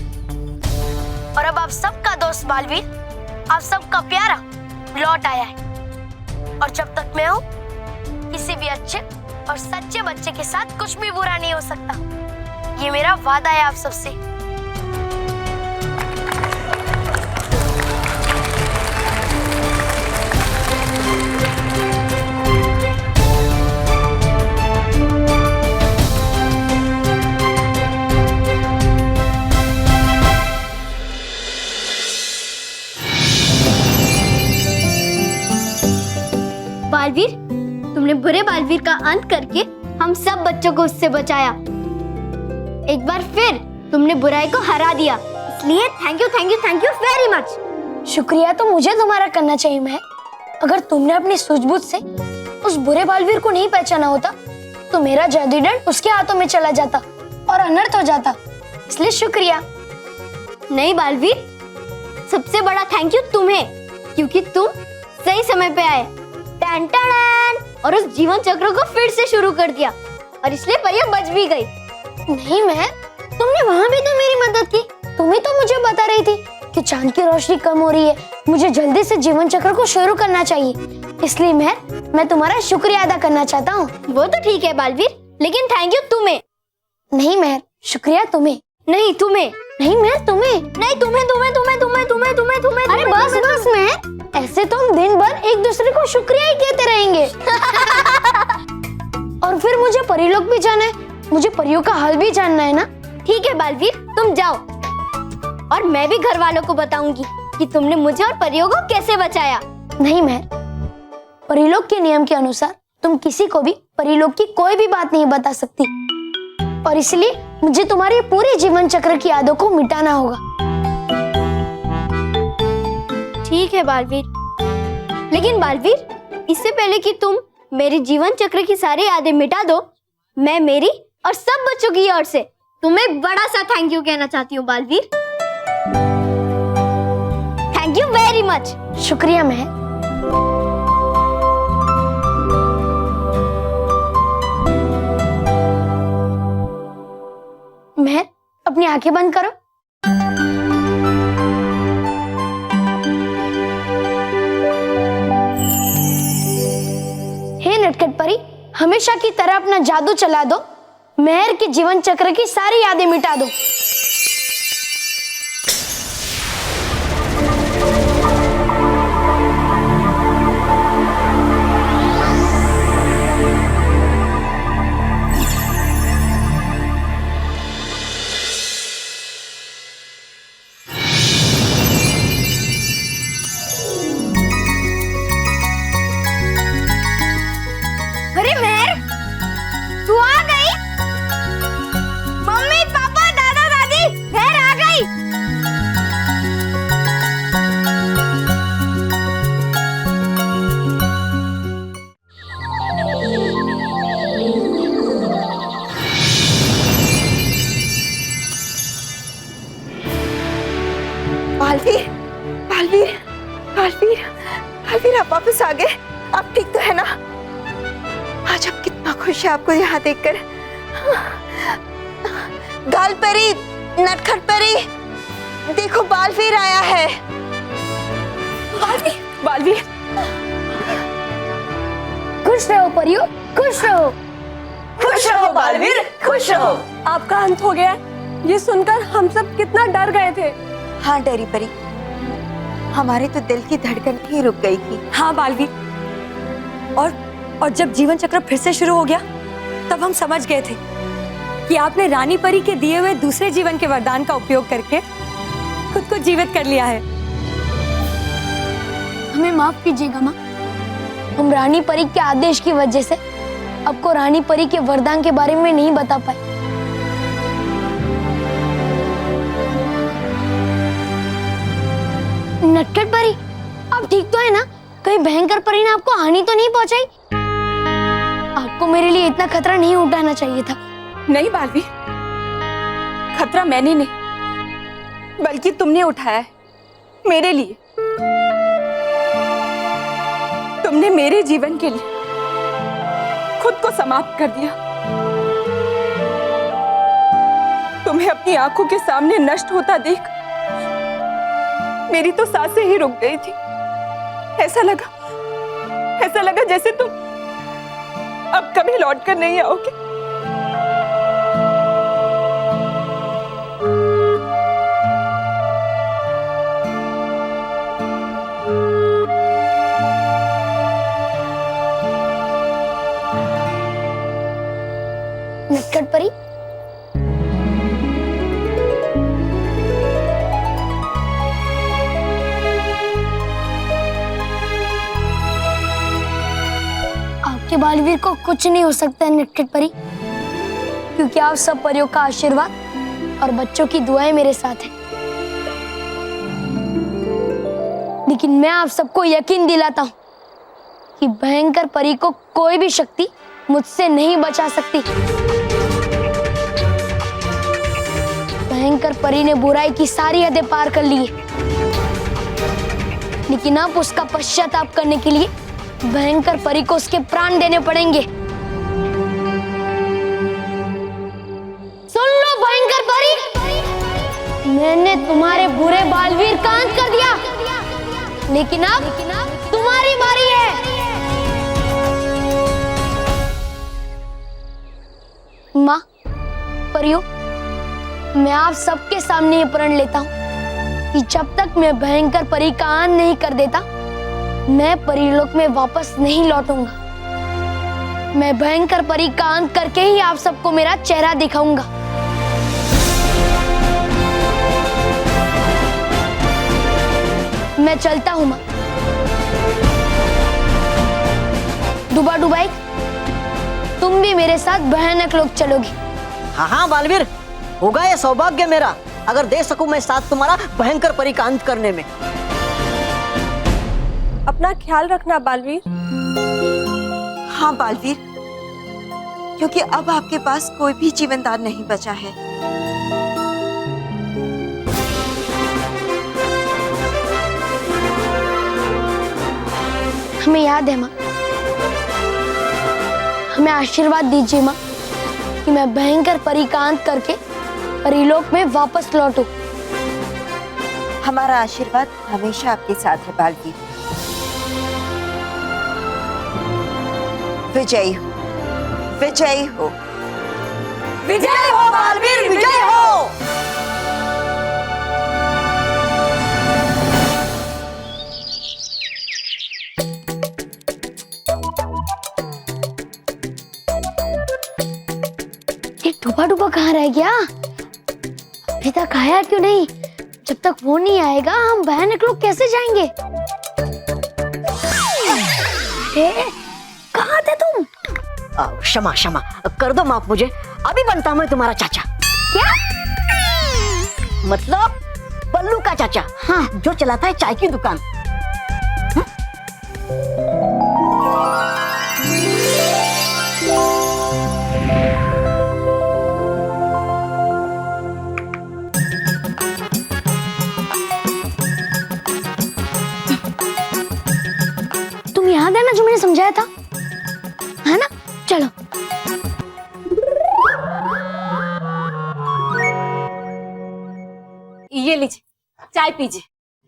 [SPEAKER 5] और अब आप सबका दोस्त बालवीर, आप सबका प्यारा लौट आया है। और जब तक मैं हूँ, किसी भी अच्छे और सच्चे बच्चे के साथ कुछ भी बुरा नहीं हो सकता। ये मेरा वादा है आप सबसे। बालवीर, तुमने बुरे बालवीर का अंत करके हम सब बच्चों को उससे बचाया। एक बार फिर तुमने बुराई को हरा दिया, इसलिए थैंक यू वेरी मच। शुक्रिया तो मुझे तुम्हारा करना चाहिए महर। अगर तुमने अपनी सूझबूझ से उस बुरे बालवीर को नहीं पहचाना होता तो मेरा जादुई दंड उसके हाथों में चला जाता और अनर्थ हो जाता, इसलिए शुक्रिया। नहीं बालवीर, सबसे बड़ा थैंक यू तुम्हें, क्योंकि तुम सही समय पे आए और उस जीवन चक्र को फिर से शुरू कर दिया और इसलिए परियां बच भी गई। नहीं महर, तुमने वहाँ भी तो मेरी मदद की। तुम ही तो मुझे बता रही थी कि चांद की रोशनी कम हो रही है, मुझे जल्दी से जीवन चक्र को शुरू करना चाहिए। इसलिए महर, मैं तुम्हारा शुक्रिया अदा करना चाहता हूँ। वो तो ठीक है बालवीर, लेकिन थैंक यू तुम्हें। नहीं महर, शुक्रिया तुम्हें। नहीं तुम्हें। नहीं महर, तुम्हें। नहीं तुम्हें। अरे बस महर, ऐसे तो हम दिन भर एक दूसरे को शुक्रिया ही कहते रहेंगे। और फिर मुझे परीलोक भी जाना है, मुझे परियों का हाल भी जानना है ना। ठीक है बालवीर, तुम जाओ और मैं भी घर वालों को बताऊंगी कि तुमने मुझे और परियों को कैसे बचाया। नहीं महर, परीलोक के नियम के अनुसार तुम किसी को भी परीलोक की कोई भी बात नहीं बता सकती और इसलिए मुझे तुम्हारे पूरे जीवन चक्र की यादों को मिटाना होगा। ठीक है बालवीर, लेकिन बालवीर, इससे पहले कि तुम मेरे जीवन चक्र की सारी यादें मिटा दो, मैं मेरी और सब बच्चों की ओर से तुम्हें बड़ा सा थैंक यू कहना चाहती हूँ Baalveer. Thank you very much. शुक्रिया महर। महर, अपनी आंखें बंद करो। हे नटखट परी, हमेशा की तरह अपना जादू चला दो, महर के जीवन चक्र की सारी यादें मिटा दो। अरे महर, तू आ गई? मम्मी, पापा, दादा, दादी, महर आ गई।
[SPEAKER 3] बालवीर, बालवीर, बालवीर, बालवीर, आप वापस आ गए। आप ठीक तो है ना? आज आप कितना खुश है आपको यहाँ देखकर। गाल परी, नटखट परी, देखो बालवीर आया है।
[SPEAKER 2] बालवीर,
[SPEAKER 5] खुश रहो परियो, खुश रहो।
[SPEAKER 3] खुश रहो बालवीर, खुश रहो।
[SPEAKER 2] आपका अंत हो गया, ये सुनकर हम सब कितना डर गए थे।
[SPEAKER 3] हाँ डरी परी, हमारे तो दिल की धड़कन ही रुक गई थी।
[SPEAKER 6] हाँ बालवीर, और जब जीवन चक्र फिर से शुरू हो गया तब हम समझ गए थे कि आपने रानी परी के दिए हुए दूसरे जीवन के वरदान का उपयोग करके खुद को जीवित कर लिया है।
[SPEAKER 5] हमें माफ कीजिएगा माँ, हम रानी परी के आदेश की वजह से आपको रानी परी के वरदान के बारे में नहीं बता पाए। नटखट परी, आप ठीक तो है ना? कहीं भयंकर परी ने आपको हानि तो नहीं पहुंचाई? आपको मेरे लिए इतना खतरा नहीं उठाना चाहिए था।
[SPEAKER 2] नहीं बालवीर, खतरा मैंने नहीं बल्कि तुमने उठाया है मेरे लिए। तुमने मेरे जीवन के लिए खुद को समाप्त कर दिया। तुम्हें अपनी आंखों के सामने नष्ट होता देख मेरी तो सांसें ही रुक गई थी। ऐसा लगा जैसे तुम अब कभी लौट कर नहीं आओगे।
[SPEAKER 5] नटखट परी, आपके बालवीर को कुछ नहीं हो सकता है नटखट परी, क्योंकि आप सब परियों का आशीर्वाद और बच्चों की दुआएं मेरे साथ हैं। लेकिन मैं आप सबको यकीन दिलाता हूं कि भयंकर परी को कोई भी शक्ति मुझसे नहीं बचा सकती। भयंकर परी ने बुराई की सारी हदें पार कर ली है, लेकिन अब उसका पश्चाताप करने के लिए भयंकर परी को उसके प्राण देने पड़ेंगे। सुन लो भयंकर परी, मैंने तुम्हारे बुरे बालवीर का अंत कर दिया, लेकिन अब तुम्हारी बारी है। माँ, परियों, मैं आप सबके सामने ये प्रण लेता हूँ कि जब तक मैं भयंकर परी का अंत नहीं कर देता, मैं परीलोक में वापस नहीं लौटूंगा। मैं भयंकर परी का अंत करके ही आप सबको मेरा चेहरा दिखाऊंगा। मैं चलता हूँ माँ। डुबा डुबाई, तुम भी मेरे साथ भयानक लोक चलोगी।
[SPEAKER 12] हाँ हाँ बालवीर, होगा ये सौभाग्य मेरा अगर दे सकूं मैं साथ तुम्हारा भयंकर परी का अंत करने में।
[SPEAKER 10] अपना ख्याल रखना बालवीर।
[SPEAKER 3] हाँ बालवीर, क्योंकि अब आपके पास कोई भी जीवनदान नहीं बचा है।
[SPEAKER 5] हमें याद है माँ, हमें आशीर्वाद दीजिए माँ कि मैं भयंकर परी का अंत करके परीलोक में वापस लौटूं।
[SPEAKER 3] हमारा आशीर्वाद हमेशा आपके साथ है बालवीर। विजयी हो, विजयी हो,
[SPEAKER 10] विजय हो बालवीर, विजय हो।
[SPEAKER 5] ये डूबा डूबा कहाँ रह गया? अभी तक आया क्यों नहीं? जब तक वो नहीं आएगा हम भयानक लोग कैसे जाएंगे? कहाँ थे तुम?
[SPEAKER 12] क्षमा क्षमा कर दो माफ मुझे, अभी बनता हूँ मैं तुम्हारा चाचा।
[SPEAKER 5] क्या?
[SPEAKER 12] मतलब बल्लू का चाचा। हाँ, जो चलाता है चाय की दुकान।
[SPEAKER 5] तुम याद है ना जो मैंने समझाया था, है ना? चलो।
[SPEAKER 7] ये लीजिए, चाय पीजिए।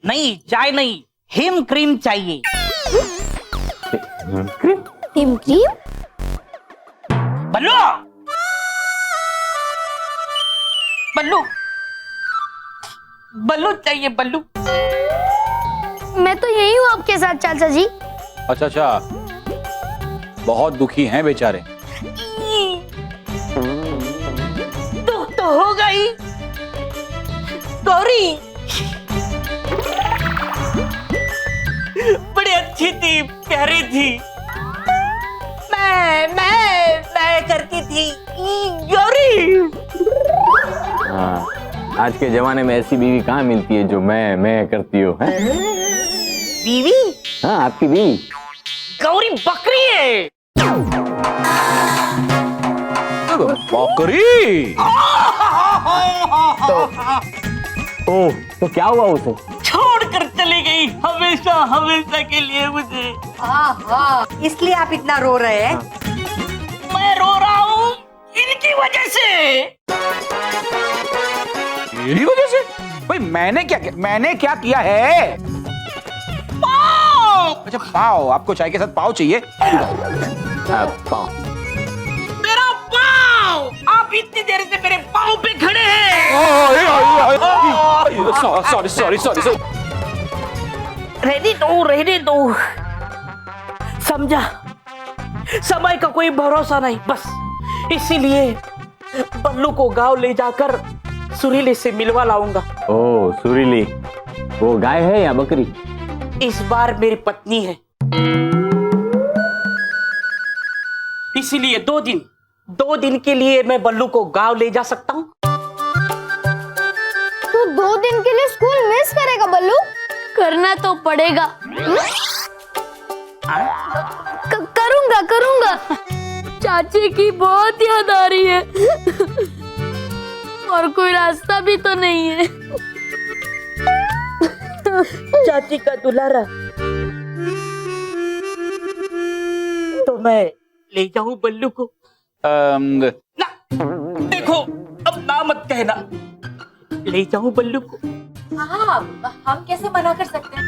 [SPEAKER 13] नहीं, चाय नहीं, हिम क्रीम चाहिए।
[SPEAKER 5] हिम क्रीम?
[SPEAKER 13] बल्लू, बल्लू, बल्लू चाहिए, बल्लू।
[SPEAKER 5] मैं तो यही हूँ आपके साथ चाचा जी।
[SPEAKER 11] अच्छा अच्छा, बहुत दुखी हैं बेचारे।
[SPEAKER 13] दुख तो हो गई गौरी, बड़ी अच्छी थी, प्यारी थी, मैं करती थी गौरी।
[SPEAKER 9] हाँ, आज के जमाने में ऐसी बीवी कहाँ मिलती है जो मैं करती हो?
[SPEAKER 13] बीवी?
[SPEAKER 9] हाँ, आपकी बीवी
[SPEAKER 13] गौरी बकरी है।
[SPEAKER 11] बकरी?
[SPEAKER 9] ओह, तो क्या हुआ उसे?
[SPEAKER 13] छोड़कर चली गई हमेशा हमेशा के लिए मुझे।
[SPEAKER 10] हाँ, इसलिए आप इतना रो रहे हैं।
[SPEAKER 13] मैं रो रहा हूँ इनकी वजह से।
[SPEAKER 11] मेरी वजह से? भाई मैंने क्या किया है?
[SPEAKER 13] पाव।
[SPEAKER 11] अच्छा पाव, आपको चाय के साथ पाव चाहिए?
[SPEAKER 9] पाव।
[SPEAKER 13] मेरा पाव, आप इतनी देर से मेरे पाव पे खड़े हैं।
[SPEAKER 11] सॉरी।
[SPEAKER 13] रहने दो। समझा, समय का कोई भरोसा नहीं, बस इसीलिए बल्लू को गांव ले जाकर सुरीली से मिलवा लाऊंगा।
[SPEAKER 9] ओह सुरीली, वो गाय है या बकरी?
[SPEAKER 13] इस बार मेरी पत्नी है, इसीलिए 2 दिन के लिए मैं बल्लू को गांव ले जा सकता हूँ।
[SPEAKER 5] तू 2 दिन के लिए स्कूल मिस करेगा बल्लू? करना तो पड़ेगा। करूंगा। चाची की बहुत याद आ रही है और कोई रास्ता भी तो नहीं है।
[SPEAKER 13] चाची का दुलारा तो मैं ले जाऊं बल्लू को? ना, देखो अब ना मत कहना, ले जाऊं बल्लू को?
[SPEAKER 6] हाँ, हम कैसे मना कर सकते हैं?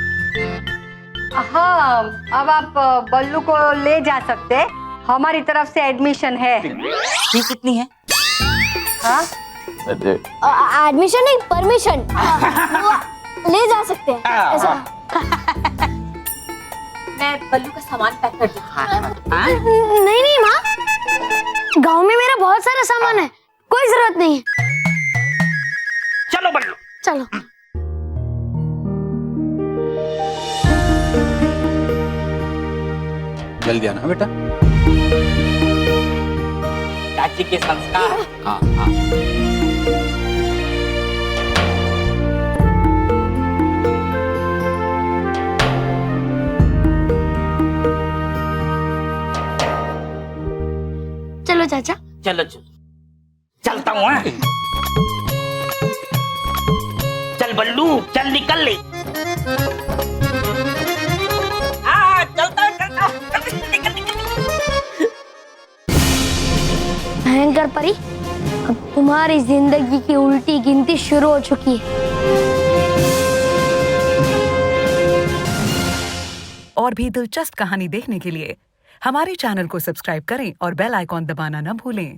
[SPEAKER 10] हाँ, अब आप बल्लू को ले जा सकते हैं, हमारी तरफ से एडमिशन है।
[SPEAKER 13] ये कितनी है?
[SPEAKER 10] हाँ?
[SPEAKER 5] एडमिशन नहीं, परमिशन। ले जा सकते हैं ऐसा।
[SPEAKER 6] मैं बल्लू का सामान पैक कर दूँ।
[SPEAKER 5] नहीं माँ, गांव में मेरा बहुत सारा सामान है, कोई जरूरत नहीं है।
[SPEAKER 13] चलो बल्लू,
[SPEAKER 5] चलो।
[SPEAKER 11] जल्दी आना बेटा।
[SPEAKER 13] चाची के संस्कार।
[SPEAKER 11] हाँ।
[SPEAKER 5] चलो चाचा।
[SPEAKER 13] चलो चलता हूँ। चल बल्लू, चल निकल ले।
[SPEAKER 5] भयंकर परी, अब तुम्हारी जिंदगी की उल्टी गिनती शुरू हो चुकी है।
[SPEAKER 14] और भी दिलचस्प कहानी देखने के लिए हमारे चैनल को सब्सक्राइब करें और बेल आइकॉन दबाना न भूलें।